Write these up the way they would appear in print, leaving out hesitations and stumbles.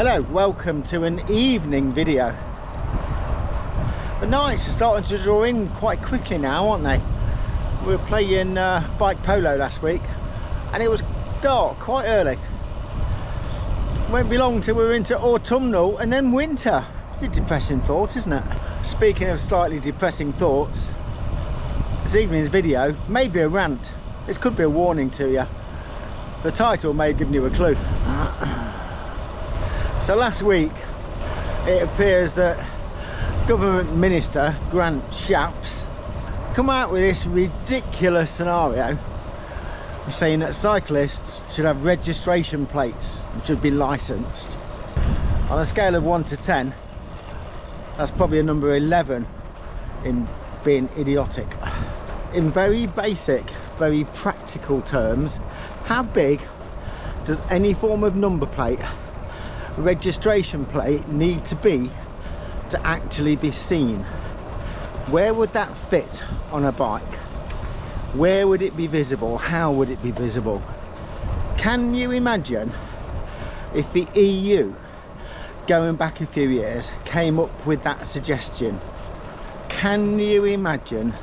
Hello, welcome to an evening video. The nights are starting to draw in quite quickly now, aren't they? We were playing bike polo last week and it was dark quite early. Won't be long till we're into autumnal and then winter. It's a depressing thought, isn't it? Speaking of slightly depressing thoughts, this evening's video may be a rant. This could be a warning to you. The title may have given you a clue. So last week it appears that Government Minister Grant Shapps come out with this ridiculous scenario saying that cyclists should have registration plates and should be licensed. On a scale of 1 to 10, that's probably a number 11 in being idiotic. In very basic, very practical terms, how big does any form of number plate, registration plate, need to be to actually be seen? Where would that fit on a bike? Where would it be visible? How would it be visible? Can you imagine if the EU, going back a few years, came up with that suggestion? Can you imagine?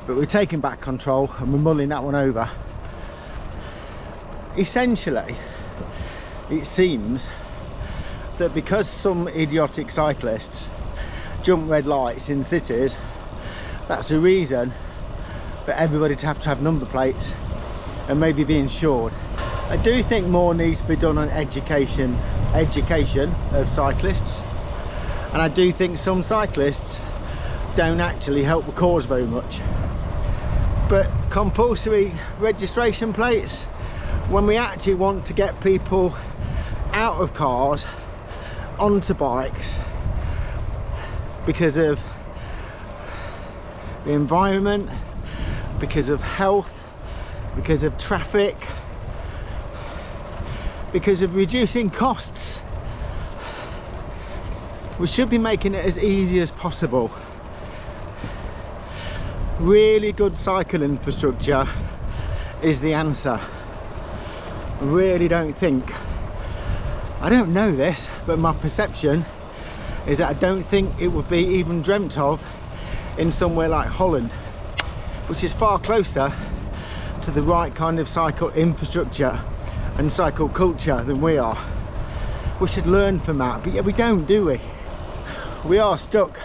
But we're taking back control and we're mulling that one over. Essentially, it seems that because some idiotic cyclists jump red lights in cities, that's a reason for everybody to have number plates and maybe be insured. I do think more needs to be done on education of cyclists, and I do think some cyclists don't actually help the cause very much. But compulsory registration plates, when we actually want to get people out of cars onto bikes because of the environment, because of health, because of traffic, because of reducing costs, we should be making it as easy as possible. Really good cycle infrastructure is the answer. I really don't think, I don't know this, but my perception is that I don't think it would be even dreamt of in somewhere like Holland, which is far closer to the right kind of cycle infrastructure and cycle culture than we are. We should learn from that, but yet we don't, do we? We are stuck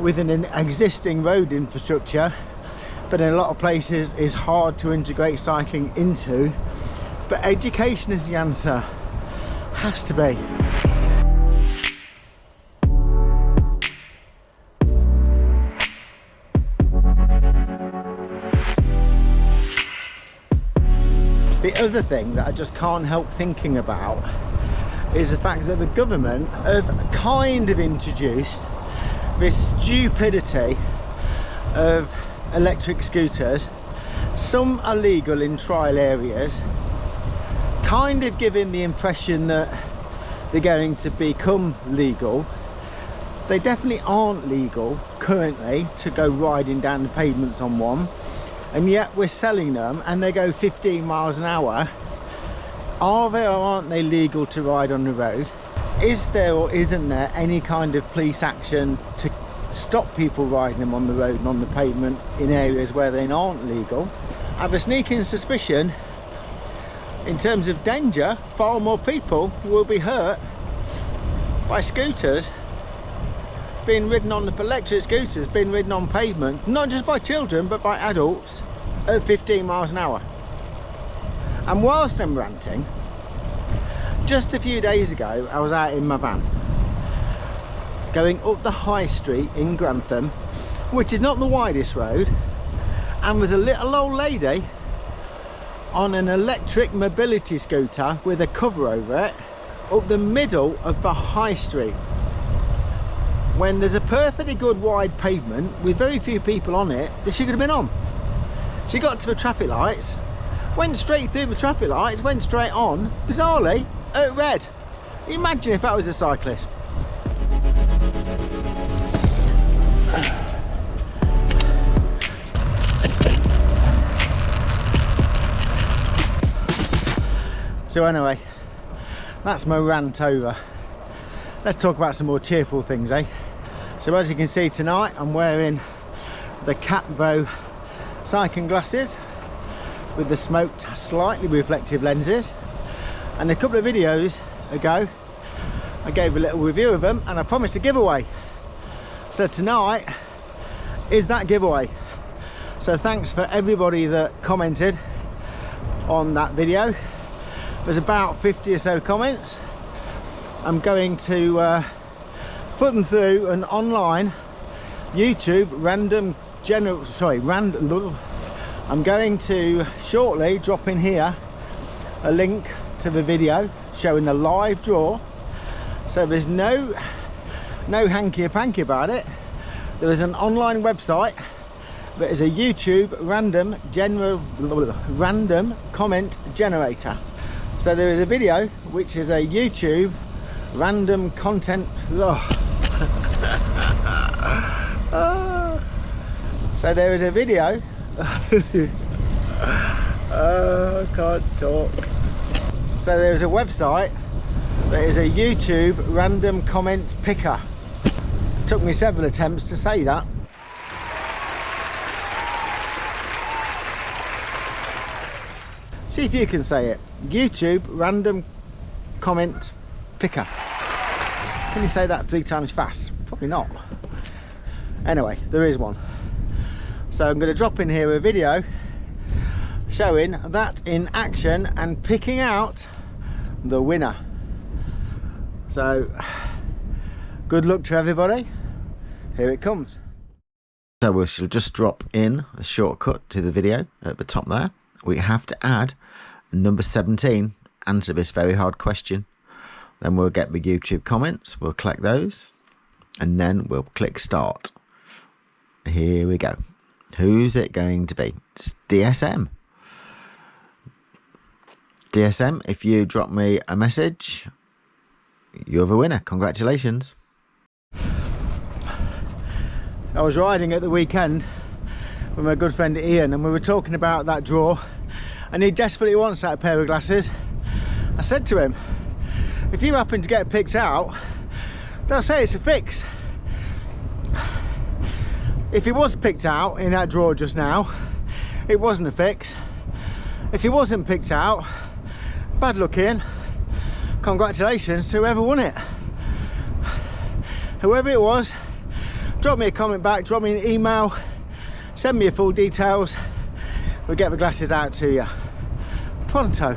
with an existing road infrastructure, but in a lot of places is hard to integrate cycling into. But education is the answer. Has to be. The other thing that I just can't help thinking about is the fact that the government have kind of introduced this stupidity of electric scooters. Some are legal in trial areas, kind of giving the impression that they're going to become legal. They definitely aren't legal currently to go riding down the pavements on one, and yet we're selling them and they go 15 miles an hour. Are they or aren't they legal to ride on the road? Is there or isn't there any kind of police action to stop people riding them on the road and on the pavement in areas where they aren't legal? I have a sneaking suspicion, in terms of danger, far more people will be hurt by scooters being ridden on, the electric scooters being ridden on pavement, not just by children but by adults at 15 miles an hour. And whilst I'm ranting, just a few days ago I was out in my van going up the high street in Grantham, which is not the widest road, and there's a little old lady on an electric mobility scooter with a cover over it up the middle of the high street, when there's a perfectly good wide pavement with very few people on it that she could have been on. She got to the traffic lights, went straight through the traffic lights, went straight on, bizarrely at red. Imagine if that was a cyclist. So anyway, That's my rant over. Let's talk about some more cheerful things, eh? So as you can see tonight, I'm wearing the Kapvoe Cycling Glasses with the smoked, slightly reflective lenses. And a couple of videos ago, I gave a little review of them and I promised a giveaway. So tonight is that giveaway. So thanks for everybody that commented on that video. There's about 50 or so comments. I'm going to put them through an online YouTube I'm going to shortly drop in here a link to the video showing the live draw. So there's no hanky or panky about it. There is an online website that is a YouTube random comment generator. So there is a video which is a YouTube random content. So there is a video. I can't talk. So there is a website that is a YouTube random comment picker. It took me several attempts to say that. See if you can say it. YouTube random comment picker. Can you say that 3 times fast? Probably not. Anyway, there is one. So I'm going to drop in here a video showing that in action and picking out the winner. So good luck to everybody. Here it comes. So we shall just drop in a shortcut to the video at the top there. We have to add number 17, answer this very hard question. Then we'll get the YouTube comments, we'll collect those, and then we'll click start. Here we go. Who's it going to be? It's DSM. DSM, if you drop me a message, you're the winner. Congratulations. I was riding at the weekend with my good friend Ian and we were talking about that draw and he desperately wants that pair of glasses. I said to him, if you happen to get picked out, they'll say it's a fix. If he was picked out in that draw just now, it wasn't a fix. If he wasn't picked out, bad luck, Ian. Congratulations to whoever won it. Whoever it was, drop me a comment back, drop me an email, send me your full details. We'll get the glasses out to you pronto.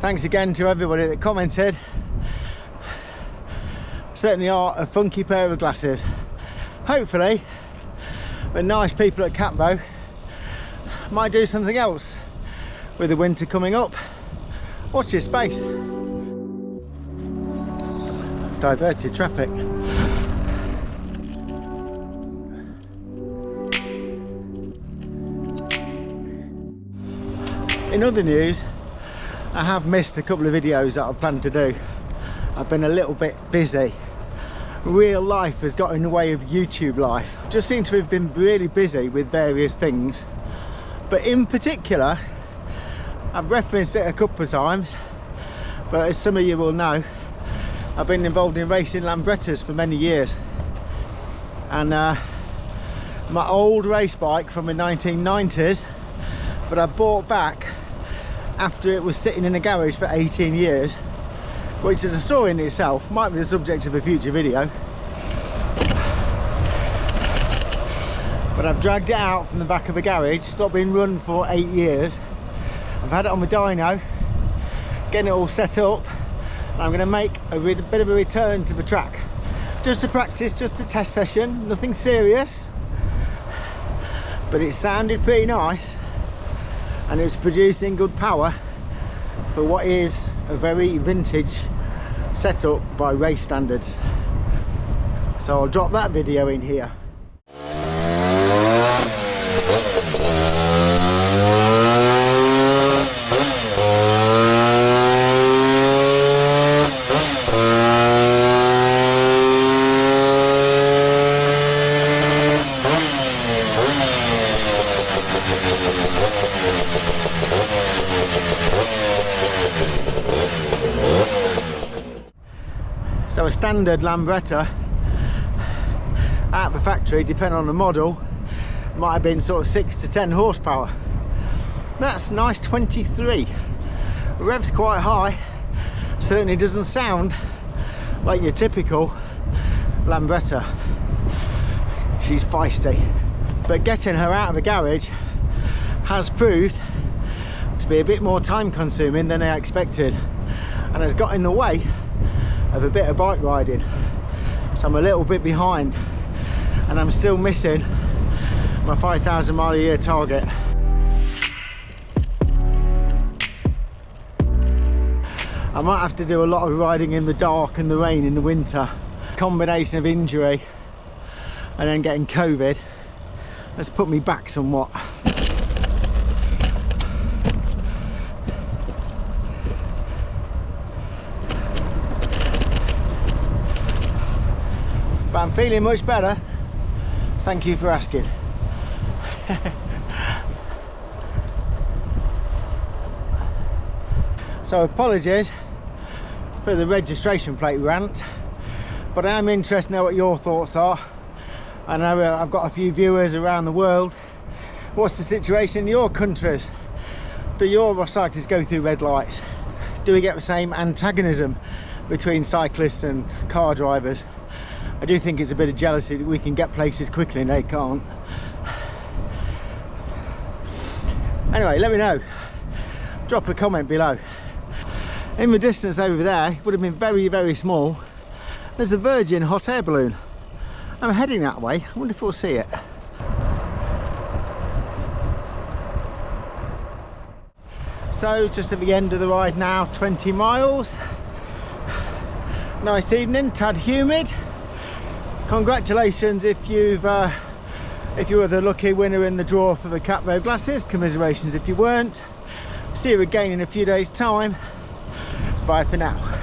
Thanks again to everybody that commented. Certainly are a funky pair of glasses. Hopefully the nice people at Kapvoe might do something else with the winter coming up. Watch this space. Diverted traffic. In other news, I have missed a couple of videos that I planned to do. I've been a little bit busy. Real life has got in the way of YouTube life. Just seem to have been really busy with various things. But in particular, I've referenced it a couple of times, but as some of you will know, I've been involved in racing Lambrettas for many years. And my old race bike from the 1990s, but I bought back after it was sitting in a garage for 18 years, which is a story in itself, might be the subject of a future video. But I've dragged it out from the back of a garage, it's not been run for 8 years. I've had it on the dyno, getting it all set up, and I'm going to make a bit of a return to the track. Just to practice, just a test session, nothing serious. But it sounded pretty nice, and it's producing good power for what is a very vintage setup by race standards. So I'll drop that video in here. So a standard Lambretta out the factory, depending on the model, might have been sort of 6 to 10 horsepower. That's nice, 23. Rev's quite high, certainly doesn't sound like your typical Lambretta. She's feisty, but getting her out of the garage has proved to be a bit more time consuming than I expected, and has got in the way of a bit of bike riding. So I'm a little bit behind, and I'm still missing my 5,000 mile a year target. I might have to do a lot of riding in the dark and the rain in the winter. Combination of injury and then getting COVID has put me back somewhat. But I'm feeling much better. Thank you for asking. So apologies for the registration plate rant, but I am interested to know what your thoughts are. I know I've got a few viewers around the world. What's the situation in your countries? Do your cyclists go through red lights? Do we get the same antagonism between cyclists and car drivers? I do think it's a bit of jealousy that we can get places quickly and they can't. Anyway, let me know. Drop a comment below. In the distance over there, it would have been very, very small, there's a Virgin hot air balloon. I'm heading that way. I wonder if we'll see it. So just at the end of the ride now, 20 miles. Nice evening, tad humid. Congratulations if you were the lucky winner in the draw for the Kapvoe glasses. Commiserations if you weren't. See you again in a few days' time. Bye for now.